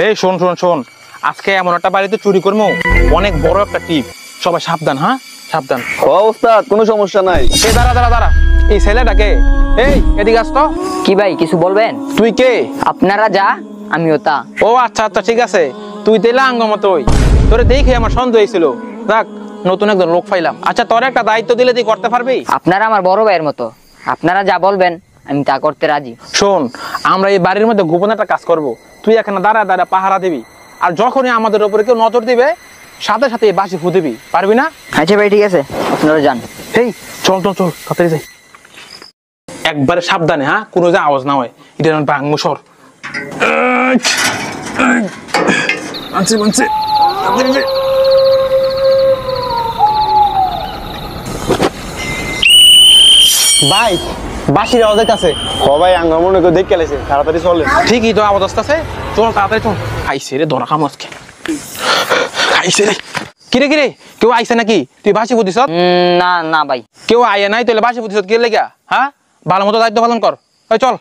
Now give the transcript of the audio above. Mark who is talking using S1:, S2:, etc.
S1: এই শোন শোন শোন, আজকে এমন একটা বাড়িতে চুরি করবো, অনেক বড় একটা টিপ। সবাই সাবধান, হ্যাঁ সাবধান।
S2: ওস্তাদ কোনো সমস্যা নাই।
S1: এই দাঁড়া দাঁড়া দাঁড়া, এই ছেলেটাকে, এই এদিকে আস তো।
S3: কি ভাই কিছু বলবেন?
S1: তুই কে?
S3: আপনারা যা আমিও তা।
S1: ও আচ্ছা আচ্ছা ঠিক আছে, তুই তেলা আঙ্গ মতোই, তোরে দেখে আমার সন্দেহ হয়েছিল। দেখ নতুন একজন লোক পাইলাম। আচ্ছা তোর একটা দায়িত্ব দিলে তুই করতে পারবি?
S3: আপনারা আমার বড় ভাইয়ের মতো, আপনারা যা বলবেন আমি তা করতে রাজি।
S1: শোন, আমরা এই বাড়ির মধ্যে গোপন একটা কাজ করব। তুই এখানে দাঁড়া দাঁড়া পাহারা দিবি, আর যখনই আমাদের উপরে কেউ নজর দিবে সাথে সাথে এই বাঁশি ফু দিবি, পারবি না?
S3: আচ্ছা ভাই ঠিক আছে, আপনারা যান।
S1: এই চল চল চল তাড়াতাড়ি যাই। একবারে সাবধানে, হ্যাঁ, কোনো যে আওয়াজ না হয়। এটা ভাঙবো সর। আনছি আনছি। ভাই বাঁশির আওয়াজের কাছে।
S2: সবাই আঙ্গার মনে করে দেখে গেলেছে, তাড়াতাড়ি চলে।
S1: ঠিকই তো আওয়াজ আসতেছে, চল তাড়াতাড়ি চল। আইসে রে ধরা কাম আজকে, আইসে রে। কিরে কিরে, কেউ আইসে নাকি? তুই বাঁশি বুঝিস?
S3: না না ভাই,
S1: কেউ আয় নাই, তাহলে বাঁশি বুঝিস কি লেগা? হ্যাঁ, ভালো মতো দায়িত্ব পালন কর। ওই চল।